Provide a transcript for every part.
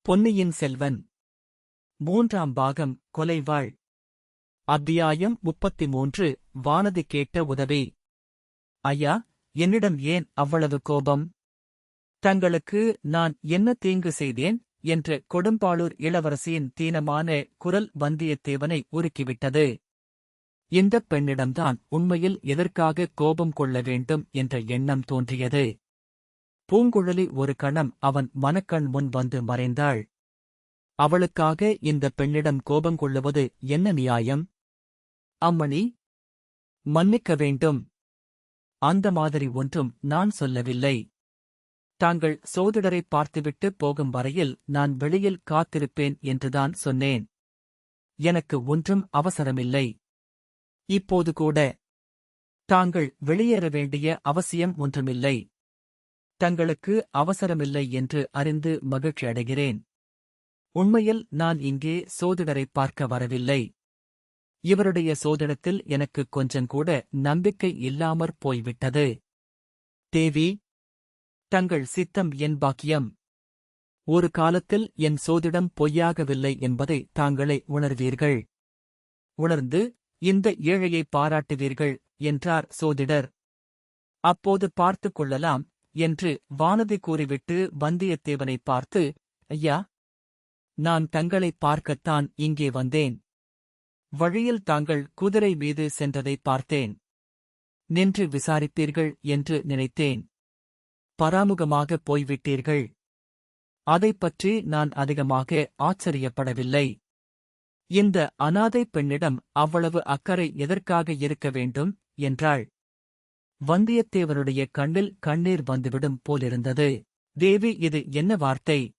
பொன்னியின் செல்வன் மூன்றாம் பாகம் கொலைவாள். அத்தியாயம் 33. வானதி கேட்ட உதவி. ஐயா, என்னிடம் ஏன் அவ்வளவு கோபம்? தங்களுக்கு நான் என்ன தீங்கு செய்தேன் என்ற கொடும்பாளூர் இளவரசியின் தீனமான குரல் வந்தியத்தேவனை உருக்கிவிட்டது. இந்தப் பெண்ணிடம்தான் உண்மையில் எதற்காக கோபம் கொள்ள வேண்டும் என்ற எண்ணம் தோன்றியது. பூங்குழலி ஒரு கணம் அவன் மனக்கண் முன் வந்து மறைந்தாள். அவளுக்காக இந்த பெண்ணிடம் கோபம் கொள்ளுவது என்ன நியாயம்? அம்மணி, மன்னிக்க வேண்டும். அந்த மாதிரி ஒன்றும் நான் சொல்லவில்லை. தாங்கள் சோதிடரை பார்த்துவிட்டு போகும் வரையில் நான் வெளியில் காத்திருப்பேன் என்றுதான் சொன்னேன். எனக்கு ஒன்றும் அவசரமில்லை. இப்போது கூட தாங்கள் வெளியேற வேண்டிய அவசியம் ஒன்றுமில்லை. தங்களுக்கு அவசரமில்லை என்று அறிந்து மகிழ்ச்சி அடைகிறேன். உண்மையில் நான் இங்கே சோதிடரை பார்க்க வரவில்லை. இவருடைய சோதிடத்தில் எனக்கு கொஞ்சங்கூட நம்பிக்கை இல்லாமற் போய்விட்டது. தேவி, தங்கள் சித்தம் என் பாக்கியம். ஒரு காலத்தில் என் சோதிடம் பொய்யாகவில்லை என்பதை தாங்களே உணர்வீர்கள். உணர்ந்து இந்த ஏழையை பாராட்டுவீர்கள் என்றார் சோதிடர். அப்போது பார்த்துக் கொள்ளலாம் என்று வானதி கூறிவிட்டு வந்தியத்தேவனை பார்த்து, ஐயா, நான் தங்களை பார்க்கத்தான் இங்கே வந்தேன். வழியில் தாங்கள் குதிரை மீது சென்றதை பார்த்தேன். நின்று விசாரிப்பீர்கள் என்று நினைத்தேன். பராமுகமாக போய்விட்டீர்கள். அதைப் பற்றி நான் அதிகமாக ஆச்சரியப்படவில்லை. இந்த அனாதை பெண்ணிடம் அவ்வளவு அக்கறை எதற்காக இருக்க வேண்டும் என்றாள். வந்தியத்தேவனுடைய கண்ணில் கண்ணீர் வந்துவிடும் போலிருந்தது. தேவி, இது என்ன வார்த்தை?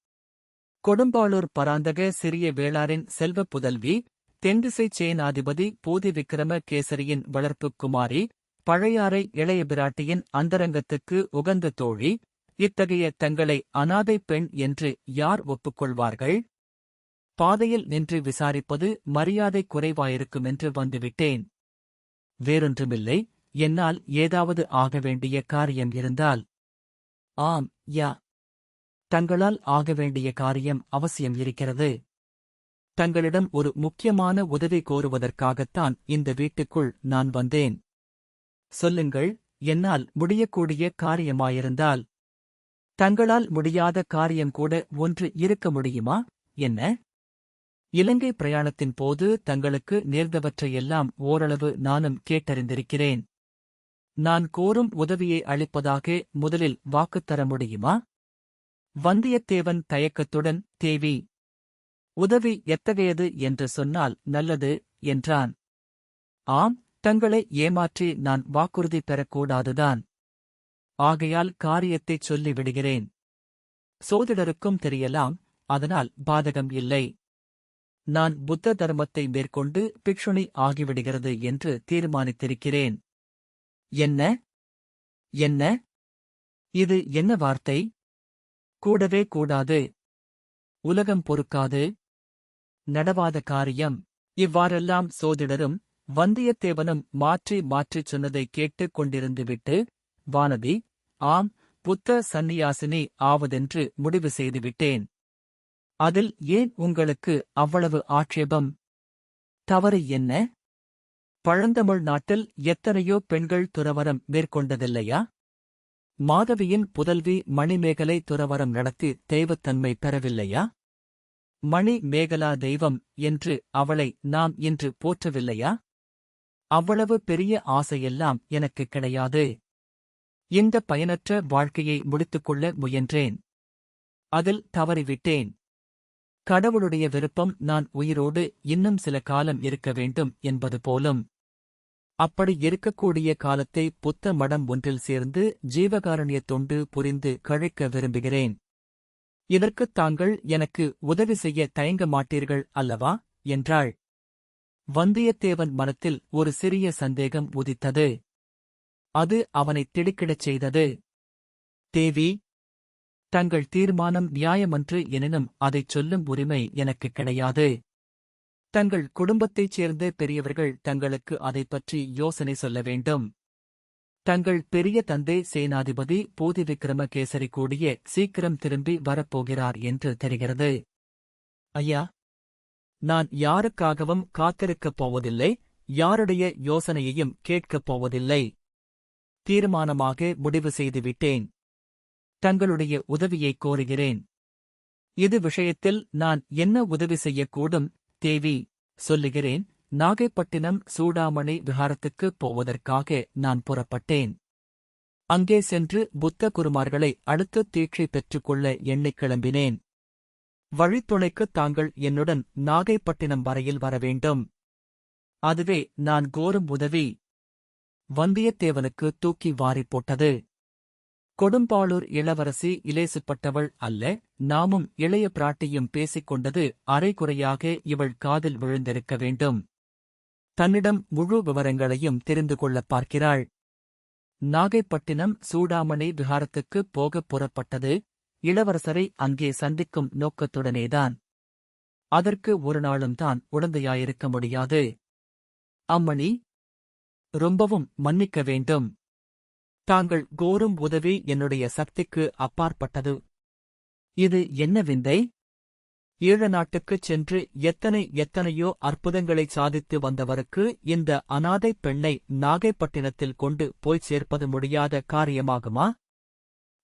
கொடும்பாளூர் பராந்தக சிறிய வேளாரின் செல்வப் புதல்வி, தென்திசைச் சேனாதிபதி பூதி விக்கிரம கேசரியின் வளர்ப்புக் குமாரி, பழையாறை இளைய பிராட்டியின் அந்தரங்கத்துக்கு உகந்த தோழி, இத்தகைய தங்களை அனாதை பெண் என்று யார் ஒப்புக்கொள்வார்கள்? பாதையில் நின்று விசாரிப்பது மரியாதை குறைவாயிருக்குமென்று வந்துவிட்டேன். வேறொன்றுமில்லை. என்னால் ஏதாவது ஆக வேண்டிய காரியம் இருந்தால். ஆம், யா, தங்களால் ஆக வேண்டிய காரியம் அவசியம் இருக்கிறது. தங்களிடம் ஒரு முக்கியமான உதவி கோருவதற்காகத்தான் இந்த வீட்டுக்குள் நான் வந்தேன். சொல்லுங்கள், என்னால் முடியக்கூடிய காரியமாயிருந்தால். தங்களால் முடியாத காரியங்கூட ஒன்று இருக்க முடியுமா? என்ன? இலங்கை பிரயாணத்தின் போது தங்களுக்கு நேர்ந்தவற்றையெல்லாம் ஓரளவு நானும் கேட்டறிந்திருக்கிறேன். நான் கோரும் உதவியை அளிப்பதாக முதலில் வாக்குத் தர முடியுமா? வந்தியத்தேவன் தயக்கத்துடன், தேவி, உதவி எத்தகையது என்று சொன்னால் நல்லது என்றான். ஆம், தங்களை ஏமாற்றி நான் வாக்குறுதி பெறக்கூடாதுதான். ஆகையால் காரியத்தைச் சொல்லிவிடுகிறேன். சோதிடருக்கும் தெரியலாம், அதனால் பாதகம் இல்லை. நான் புத்த தர்மத்தை மேற்கொண்டு பிக்ஷுணி ஆகிவிடுகிறது என்று தீர்மானித்திருக்கிறேன். என்ன? என்ன? இது என்ன வார்த்தை? கூடவே கூடாது. உலகம் பொறுக்காது. நடவாத காரியம். இவ்வாறெல்லாம் சோதிடரும் வந்தியத்தேவனும் மாற்றி மாற்றிச் சொன்னதை கேட்டுக் கொண்டிருந்துவிட்டு, வானதி, ஆம், புத்த சந்நியாசினி ஆவதென்று முடிவு செய்துவிட்டேன். அதில் ஏன் உங்களுக்கு அவ்வளவு ஆட்சேபம்? தவறு என்ன? பழந்தமிழ் நாட்டில் எத்தனையோ பெண்கள் துறவரம் மேற்கொண்டதில்லையா? மாதவியின் புதல்வி மணிமேகலை துறவரம் நடத்தி தெய்வத்தன்மை பெறவில்லையா? மணிமேகலா தெய்வம் என்று அவளை நாம் இன்று போற்றவில்லையா? அவ்வளவு பெரிய ஆசையெல்லாம் எனக்கு கிடையாது. இந்த பயனற்ற வாழ்க்கையை முடித்துக்கொள்ள முயன்றேன். அதில் தவறிவிட்டேன். கடவுளுடைய விருப்பம் நான் உயிரோடு இன்னும் சில காலம் இருக்க வேண்டும் என்பது போலும். அப்படி இருக்கக்கூடிய காலத்தை புத்த மடம் ஒன்றில் சேர்ந்து ஜீவகாருண்ய தொண்டு புரிந்து கழிக்க விரும்புகிறேன். இதற்குத் தாங்கள் எனக்கு உதவி செய்ய தயங்க மாட்டீர்கள் அல்லவா? என்றாள். வந்தியத்தேவன் மனத்தில் ஒரு சிறிய சந்தேகம் உதித்தது. அது அவனைத் திடுக்கிடச் செய்தது. தேவி, தங்கள் தீர்மானம் நியாயமன்று எனினும் அதைச் சொல்லும் உரிமை எனக்குக் கிடையாது. தங்கள் குடும்பத்தைச் சேர்ந்த பெரியவர்கள் தங்களுக்கு அதைப் பற்றி யோசனை சொல்ல வேண்டும். தங்கள் பெரிய தந்தை சேனாதிபதி பூதி விக்கிரமகேசரி கூடிய சீக்கிரம் திரும்பி வரப்போகிறார் என்று தெரிகிறது. ஐயா, நான் யாருக்காகவும் காத்திருக்கப் போவதில்லை, யாருடைய யோசனையையும் கேட்கப் போவதில்லை. தீர்மானமாக முடிவு செய்துவிட்டேன். தங்களுடைய உதவியைக் கோருகிறேன். இது விஷயத்தில் நான் என்ன உதவி செய்யக்கூடும், தேவி? சொல்லுகிறேன். நாகைப்பட்டினம் சூடாமணி விஹாரத்துக்குப் போவதற்காக நான் புறப்பட்டேன். அங்கே சென்று புத்த குருமார்களை அடுத்து தீட்சை பெற்றுக்கொள்ள எண்ணிக் கிளம்பினேன். வழித்துணைக்குத் தாங்கள் என்னுடன் நாகைப்பட்டினம் வரையில் வரவேண்டும். அதுவே நான் கோரும் உதவி. வந்தியத்தேவனுக்கு தூக்கி வாரிப் போட்டது. கொடும்பாளூர் இளவரசி இலேசுப்பட்டவள் அல்ல. நாமும் இளைய பிராட்டியும் பேசிக் கொண்டது அரைகுறையாக இவள் காதில் விழுந்திருக்க வேண்டும். தன்னிடம் முழு விவரங்களையும் தெரிந்து கொள்ளப் பார்க்கிறாள். நாகைப்பட்டினம் சூடாமணி விஹாரத்துக்குப் போகப் புறப்பட்டது இளவரசரை அங்கே சந்திக்கும் நோக்கத்துடனேதான். அதற்கு ஒரு நாளும் தான் உடந்தையாயிருக்க முடியாது. அம்மணி, ரொம்பவும் மன்னிக்க வேண்டும். தாங்கள் கோரும் உதவி என்னுடைய சக்திக்கு அப்பாற்பட்டது. இது என்ன விந்தை? ஈழ நாட்டுக்குச் சென்று எத்தனையோ அற்புதங்களைச் சாதித்து வந்தவருக்கு இந்த அனாதைப் பெண்ணை நாகைப்பட்டினத்தில் கொண்டு போய்ச் சேர்ப்பது முடியாத காரியமாகுமா?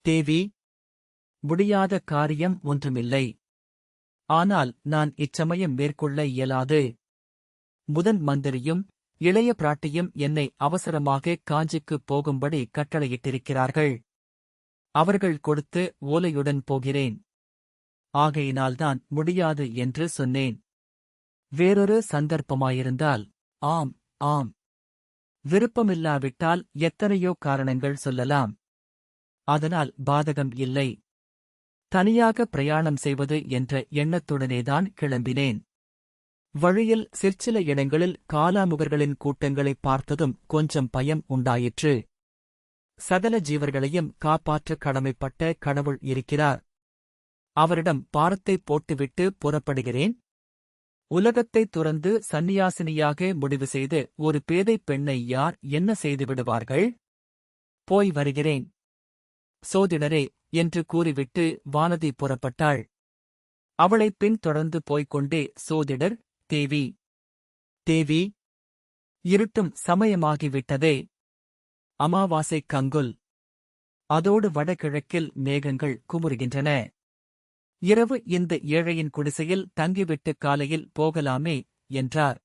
தேவி, முடியாத காரியம் ஒன்றுமில்லை. ஆனால் நான் இச்சமயம் மேற்கொள்ள இயலாது. முதன் மந்திரியும் இளைய பிராட்டியும் என்னை அவசரமாக காஞ்சிக்குப் போகும்படி கட்டளையிட்டிருக்கிறார்கள். அவர்கள் கொடுத்து ஓலையுடன் போகிறேன். ஆகையினால்தான் முடியாது என்று சொன்னேன். வேறொரு சந்தர்ப்பமாயிருந்தால் ஆம் ஆம், விருப்பமில்லாவிட்டால் எத்தனையோ காரணங்கள் சொல்லலாம். அதனால் பாதகம் இல்லை. தனியாக பிரயாணம் செய்வது என்ற எண்ணத்துடனேதான் கிளம்பினேன். வழியில் சிற்சில இடங்களில் காலாமுகர்களின் கூட்டங்களைப் பார்த்ததும் கொஞ்சம் பயம் உண்டாயிற்று. சகல ஜீவர்களையும் காப்பாற்ற கடமைப்பட்ட கடவுள் இருக்கிறார். அவரிடம் பாரத்தைப் போட்டுவிட்டு புறப்படுகிறேன். உலகத்தைத் துறந்து சந்நியாசினியாக முடிவு செய்து ஒரு பேதைப் பெண்ணை யார் என்ன செய்துவிடுவார்கள்? போய் வருகிறேன். சோதிடரே என்று கூறிவிட்டு வானதி புறப்பட்டாள். அவளைப் பின்தொடர்ந்து போய்க்கொண்டே சோதிடர், தேவி, தேவி, இருட்டும் சமயமாகிவிட்டதே. அமாவாசை கங்குல். அதோடு வடகிழக்கில் மேகங்கள் குமுறுகின்றன. இரவு இந்த ஏழையின் குடிசையில் தங்கிவிட்டு காலையில் போகலாமே என்றார்.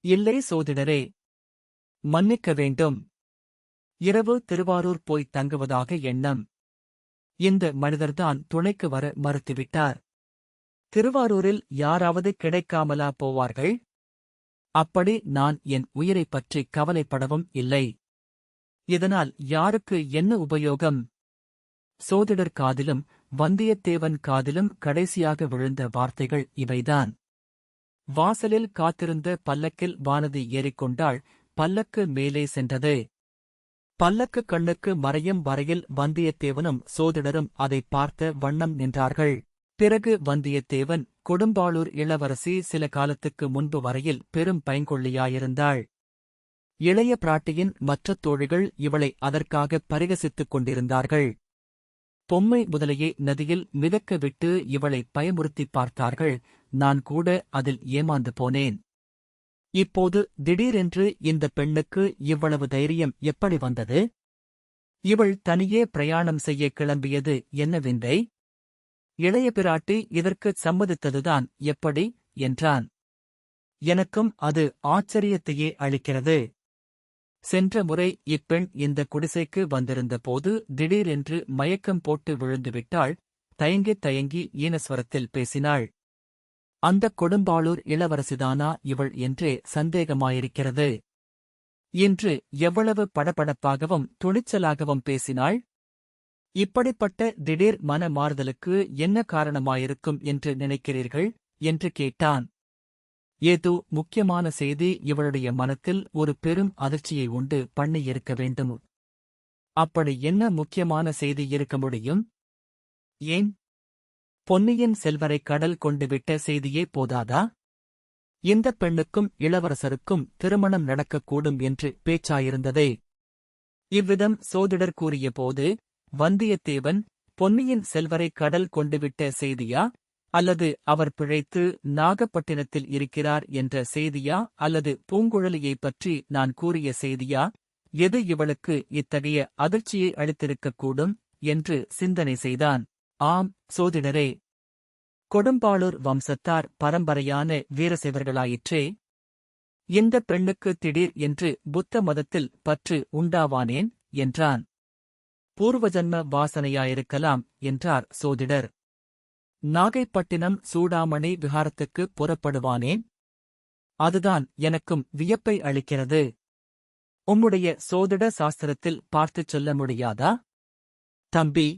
இல்லை சோதிடரே, மன்னிக்க வேண்டும். இரவு திருவாரூர் போய் தங்குவதாக எண்ணம். இந்த மனிதர்தான் துணைக்கு வர மறுத்துவிட்டார். திருவாரூரில் யாராவது கிடைக்காமலா போவார்கள்? அப்படி நான் என் உயிரைப் பற்றி கவலைப்படவும் இல்லை. இதனால் யாருக்கு என்ன உபயோகம்? சோதிடர் காதிலும் வந்தியத்தேவன் காதிலும் கடைசியாக விழுந்த வார்த்தைகள் இவைதான். வாசலில் காத்திருந்த பல்லக்கில் வானதி ஏறிக்கொண்டாள். பல்லக்கு மேலே சென்றது. பல்லக்கு கண்ணுக்கு மறையும் வரையில் வந்தியத்தேவனும் சோதிடரும் அதைப் பார்த்த வண்ணம் நின்றார்கள். பிறகு வந்தியத்தேவன், கொடும்பாளூர் இளவரசி சில காலத்துக்கு முன்பு வரையில் பெரும் பைங்கொள்ளியாயிருந்தாள். இளைய பிராட்டியின் மற்ற தோழிகள் இவளை அதற்காக பரிகசித்துக் கொண்டிருந்தார்கள். பொம்மை முதலையே நதியில் மிதக்க விட்டு இவளை பயமுறுத்திப் பார்த்தார்கள். நான் கூட அதில் ஏமாந்து போனேன். இப்போது திடீரென்று இந்த பெண்ணுக்கு இவ்வளவு தைரியம் எப்படி வந்தது? இவள் தனியே பிரயாணம் செய்ய கிளம்பியது என்ன விந்தை? இளைய பிராட்டி இதற்குச் சம்மதித்ததுதான் எப்படி என்றான். எனக்கும் அது ஆச்சரியத்தையே அளிக்கிறது. சென்ற முறை இப்பெண் இந்த குடிசைக்கு வந்திருந்த போது திடீரென்று மயக்கம் போட்டு விழுந்துவிட்டாள். தயங்கித் தயங்கி ஈனஸ்வரத்தில் பேசினாள். அந்தக் கொடும்பாளூர் இளவரசிதானா இவள் என்றே சந்தேகமாயிருக்கிறது. இன்று எவ்வளவு படபடப்பாகவும் துணிச்சலாகவும் பேசினாள். இப்படிப்பட்ட திடீர் மன மாறுதலுக்கு என்ன காரணமாயிருக்கும் என்று நினைக்கிறீர்கள் என்று கேட்டான். ஏதோ முக்கியமான செய்தி இவளுடைய மனத்தில் ஒரு பெரும் அதிர்ச்சியை உண்டு பண்ணியிருக்க வேண்டும். அப்படி என்ன முக்கியமான செய்தி இருக்க முடியும்? ஏன், பொன்னியின் செல்வரை கடல் கொண்டு விட்ட செய்தியே போதாதா? இந்தப் பெண்ணுக்கும் இளவரசருக்கும் திருமணம் நடக்கக்கூடும் என்று பேச்சாயிருந்ததே. இவ்விதம் சோதிடர் கூறியபோது வந்தியத்தேவன், பொன்னியின் செல்வரை கடல் கொண்டுவிட்ட செய்தியா அல்லது அவர் பிழைத்து நாகப்பட்டினத்தில் இருக்கிறார் என்ற செய்தியா அல்லது பூங்குழலியைப் பற்றி நான் கூறிய செய்தியா, எது இவளுக்கு இத்தகைய அதிர்ச்சியை அளித்திருக்கக்கூடும் என்று சிந்தனை செய்தான். ஆம் சோதிடரே, கொடும்பாளூர் வம்சத்தார் பரம்பரையான வீரசைவர்களாயிற்றே. இந்த பெண்ணுக்கு திடீர் என்று புத்த மதத்தில் பற்று உண்டாவானேன் என்றான். பூர்வஜன்ம வாசனையாயிருக்கலாம் என்றார் சோதிடர். நாகைப்பட்டினம் சூடாமணி விஹாரத்துக்கு புறப்படுவானேன்? அதுதான் எனக்கும் வியப்பை அளிக்கிறது. உம்முடைய சோதிட சாஸ்திரத்தில் பார்த்துச் சொல்ல முடியாதா? தம்பி,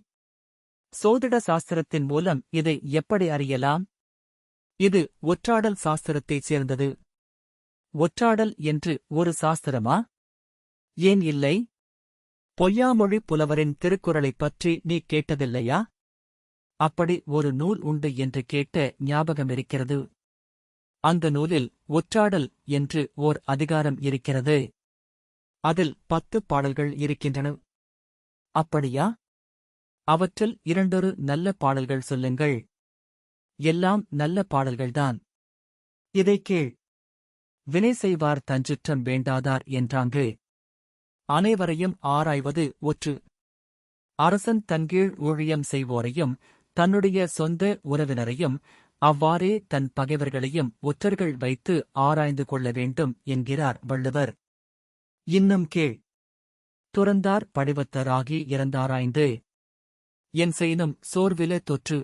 சோதிட சாஸ்திரத்தின் மூலம் இதை எப்படி அறியலாம்? இது ஒற்றாடல் சாஸ்திரத்தைச் சேர்ந்தது. ஒற்றாடல் என்று ஒரு சாஸ்திரமா? ஏன் இல்லை? பொய்யாமொழி புலவரின் திருக்குறளைப் பற்றி நீ கேட்டதில்லையா? அப்படி ஒரு நூல் உண்டு என்று கேட்ட ஞாபகமிருக்கிறது. அந்த நூலில் ஒற்றாடல் என்று ஓர் அதிகாரம் இருக்கிறது. அதில் 10 பாடல்கள் இருக்கின்றன. அப்படியா? அவற்றில் 2 நல்ல பாடல்கள் சொல்லுங்கள். எல்லாம் நல்ல பாடல்கள்தான். இதைக் கேள். வினை செய்வார் தஞ்சுற்றம் வேண்டாதார் என்றாங்கு. அனைவரையும் ஆராய்வது ஒற்று. அரசன் தன்கீழ் ஊழியம் செய்வோரையும் தன்னுடைய சொந்த உறவினரையும் அவ்வாறே தன் பகைவர்களையும் ஒற்றர்கள் வைத்து ஆராய்ந்து கொள்ள வேண்டும் என்கிறார் வள்ளுவர். இன்னும் கேள். துறந்தார் படிவத்தராகி இறந்தாராய்ந்து என் செய்னும் சோர்வில தொற்று.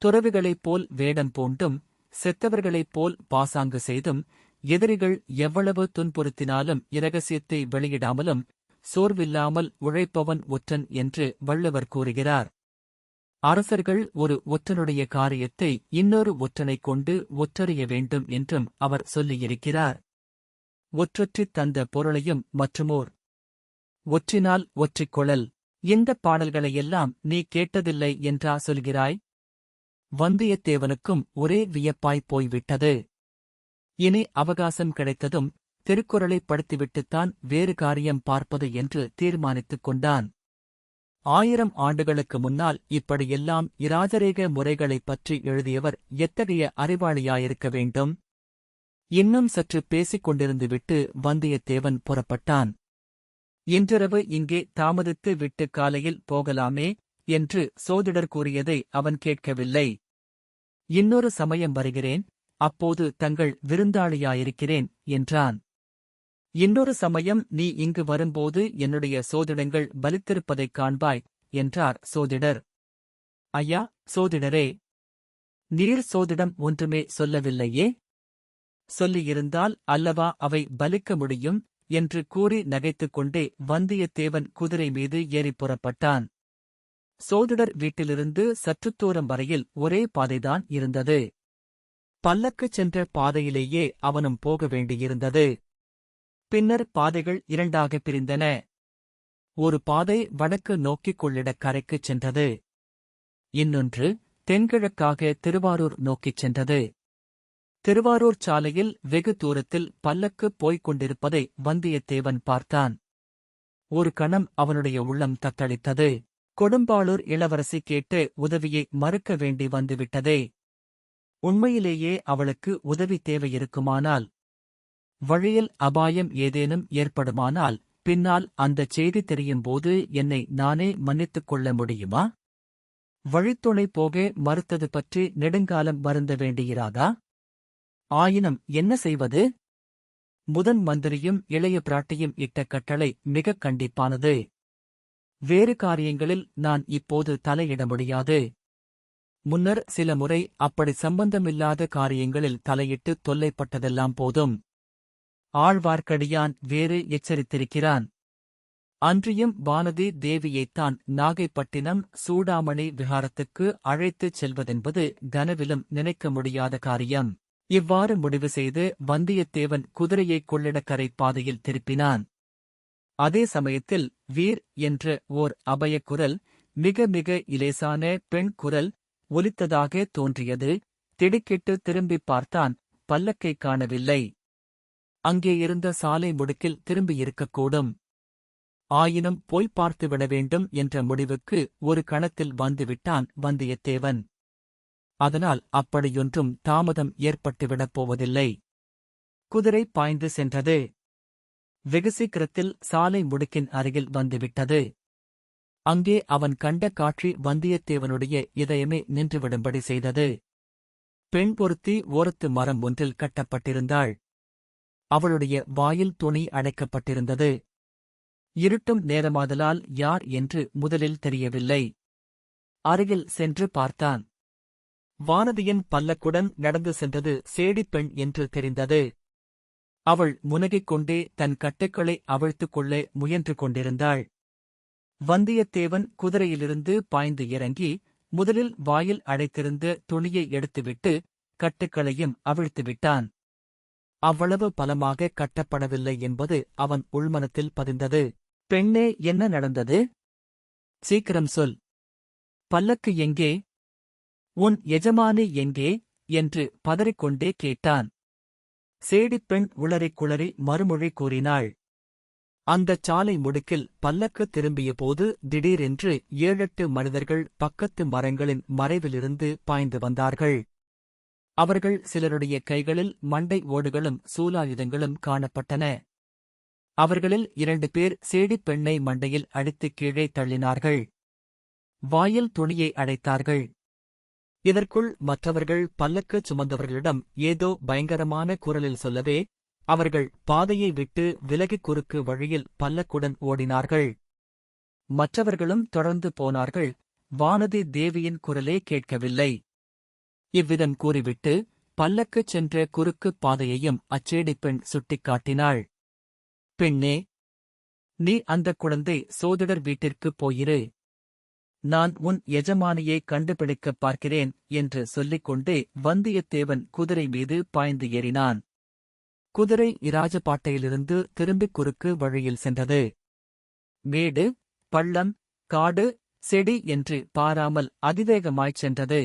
துறவிகளைப் போல் வேடம் பூண்டும் செத்தவர்களைப் போல் பாசாங்கு செய்தும் எதிரிகள் எவ்வளவு துன்புறுத்தினாலும் இரகசியத்தை வெளியிடாமலும் சோர்வில்லாமல் உழைப்பவன் ஒற்றன் என்று வள்ளுவர் கூறுகிறார். அரசர்கள் ஒரு ஒற்றனுடைய காரியத்தை இன்னொரு ஒற்றனைக் கொண்டு ஒற்றறிய வேண்டும் என்றும் அவர் சொல்லியிருக்கிறார். ஒற்றொற்றித் தந்த பொருளையும் மற்றுமோர் ஒற்றினால் ஒற்றிக்கொளல். இந்தப் பாடல்களையெல்லாம் நீ கேட்டதில்லை என்றா சொல்கிறாய்? வந்தியத்தேவனுக்கும் ஒரே வியப்பாய்ப் போய்விட்டது. இனி அவகாசம் கிடைத்ததும் திருக்குறளைப் படித்துவிட்டுத்தான் வேறு காரியம் பார்ப்பது என்று தீர்மானித்துக் கொண்டான். 1000 ஆண்டுகளுக்கு முன்னால் இப்படியெல்லாம் இராஜரீக முறைகளைப் பற்றி எழுதியவர் எத்தகைய அறிவாளியாயிருக்க வேண்டும்? இன்னும் சற்று பேசிக் கொண்டிருந்துவிட்டு வந்தியத்தேவன் புறப்பட்டான். இன்றிரவு இங்கே தாமதித்து விட்டு காலையில் போகலாமே என்று சோதிடர் கூறியதை அவன் கேட்கவில்லை. இன்னொரு சமயம் வருகிறேன், அப்போது தங்கள் விருந்தாளியாயிருக்கிறேன் என்றான். இன்னொரு சமயம் நீ இங்கு வரும்போது என்னுடைய சோதிடங்கள் பலித்திருப்பதைக் காண்பாய் என்றார் சோதிடர். ஐயா சோதிடரே, நீர் சோதிடம் ஒன்றுமே சொல்லவில்லையே? சொல்லியிருந்தால் அல்லவா அவை பலிக்க முடியும் என்று கூறி நகைத்துக் கொண்டே வந்தியத்தேவன் குதிரை மீது ஏறிப் புறப்பட்டான். சோதிடர் வீட்டிலிருந்து சற்றுத் தூரம் வரையில் ஒரே பாதைதான் இருந்தது. பல்லக்குச் சென்ற பாதையிலேயே அவனும் போக வேண்டியிருந்தது. பின்னர் பாதைகள் 2ஆகப் பிரிந்தன. ஒரு பாதை வடக்கு நோக்கிக் கொள்ளிடக் கரைக்குச் சென்றது. இன்னொன்று தென்கிழக்காக திருவாரூர் நோக்கிச் சென்றது. திருவாரூர் சாலையில் வெகு தூரத்தில் பல்லக்கு போய்க் கொண்டிருப்பதை வந்தியத்தேவன் பார்த்தான். ஒரு கணம் அவனுடைய உள்ளம் தத்தளித்தது. கொடும்பாளூர் இளவரசி கேட்ட உதவியை மறுக்க வேண்டி வந்துவிட்டதே. உண்மையிலேயே அவளுக்கு உதவி தேவையிருக்குமானால், வழியில் அபாயம் ஏதேனும் ஏற்படுமானால் பின்னால் அந்தச் செய்தி தெரியும்போது என்னை நானே மன்னித்துக் கொள்ள முடியுமா? வழித்துணை போக மறுத்தது பற்றி நெடுங்காலம் வருந்த வேண்டியிராதா? ஆயினும் என்ன செய்வது? முதன் மந்திரியும் இளைய பிராட்டியும் இட்ட கட்டளை மிகக் கண்டிப்பானது. வேறு காரியங்களில் நான் இப்போது தலையிட முடியாது. முன்னர் சில முறை அப்படி சம்பந்தமில்லாத காரியங்களில் தலையிட்டு தொல்லைப்பட்டதெல்லாம் போதும். ஆழ்வார்க்கடியான் வேறு எச்சரித்திருக்கிறான். அன்றியும் வானதி தேவியைத்தான் நாகைப்பட்டினம் சூடாமணி விஹாரத்துக்கு அழைத்துச் செல்வதென்பது கனவிலும் நினைக்க முடியாத காரியம். இவ்வாறு முடிவு செய்து வந்தியத்தேவன் குதிரையைக் கொள்ளிடக்கரைப் பாதையில் திருப்பினான். அதே சமயத்தில் வீர் என்ற ஓர் அபயக்குரல், மிக மிக இலேசான பெண் குரல் ஒலித்ததாக தோன்றியது. திடுக்கிட்டு திரும்பிப் பார்த்தான். பல்லக்கைக் காணவில்லை. அங்கே இருந்த சாலை முடுக்கில் திரும்பியிருக்கக்கூடும். ஆயினும் போய்ப் பார்த்துவிட வேண்டும் என்ற முடிவுக்கு ஒரு கணத்தில் வந்துவிட்டான் வந்தியத்தேவன். அதனால் அப்படியொன்றும் தாமதம் ஏற்பட்டுவிடப் போவதில்லை. குதிரை பாய்ந்து சென்றது. வெகு சீக்கிரத்தில் சாலை முடுக்கின் அருகில் வந்துவிட்டது. அங்கே அவன் கண்ட காட்சி வந்தியத்தேவனுடைய இதயமே நின்றுவிடும்படி செய்தது. பெண் பொருத்தி ஓரத்து மரம் ஒன்றில் கட்டப்பட்டிருந்தாள். அவளுடைய வாயில் துணி அடைக்கப்பட்டிருந்தது. இருட்டும் நேரமாதலால் யார் என்று முதலில் தெரியவில்லை. அருகில் சென்று பார்த்தான். வானதியின் பல்லக்குடன் நடந்து சென்றது சேடிப்பெண் என்று தெரிந்தது. அவள் முனகிக் கொண்டே தன் கட்டுக்களை அவிழ்த்துக் கொள்ள முயன்று கொண்டிருந்தாள். வந்தியத்தேவன் குதிரையிலிருந்து பாய்ந்து இறங்கி முதலில் வாயில் அடைத்திருந்த துணியை எடுத்துவிட்டு கட்டுக்களையும் அவிழ்த்துவிட்டான். அவ்வளவு பலமாக கட்டப்படவில்லை என்பது அவன் உள்மனத்தில் பதிந்தது. பெண்ணே, என்ன நடந்தது? சீக்கிரம் சொல். பல்லக்கு எங்கே? உன் எஜமானி எங்கே? என்று பதறிக்கொண்டே கேட்டான். சேடிப்பெண் உளறிக் குளறி மறுமொழி கூறினாள். அந்தச் சாலை முடுக்கில் பல்லக்கு திரும்பியபோது திடீரென்று 7-8 மனிதர்கள் பக்கத்து மரங்களின் மறைவிலிருந்து பாய்ந்து வந்தார்கள். அவர்கள் சிலருடைய கைகளில் மண்டை ஓடுகளும் சூலாயுதங்களும் காணப்பட்டன. அவர்களில் 2 பேர் சேடிப்பெண்ணை மண்டையில் அடித்துக் கீழே தள்ளினார்கள். வாயில் துணியை அடைத்தார்கள். இதற்குள் மற்றவர்கள் பல்லக்கு சுமந்தவர்களிடம் ஏதோ பயங்கரமான குரலில் சொல்லவே அவர்கள் பாதையை விட்டு விலகிக் குறுக்கு வழியில் பல்லக்குடன் ஓடினார்கள். மற்றவர்களும் தொடர்ந்து போனார்கள். வானதி தேவியின் குரலே கேட்கவில்லை. இவ்விதம் கூறிவிட்டு பல்லக்குச் சென்ற குறுக்குப் பாதையையும் அச்சேடிப்பெண் சுட்டிக்காட்டினாள். பெண்ணே, நீ அந்தக் குழந்தை சோதிடர் வீட்டிற்குப் போயிரு. நான் உன் எஜமானியை கண்டுபிடிக்கப் பார்க்கிறேன் என்று சொல்லிக் கொண்டே வந்தியத்தேவன் குதிரை மீது பாய்ந்து ஏறினான். குதிரை இராஜபாட்டையிலிருந்து திரும்பிக் குறுக்கு வழியில் சென்றது. மேடு, பள்ளம், காடு, செடி என்று பாராமல் அதிவேகமாய்ச் சென்றது.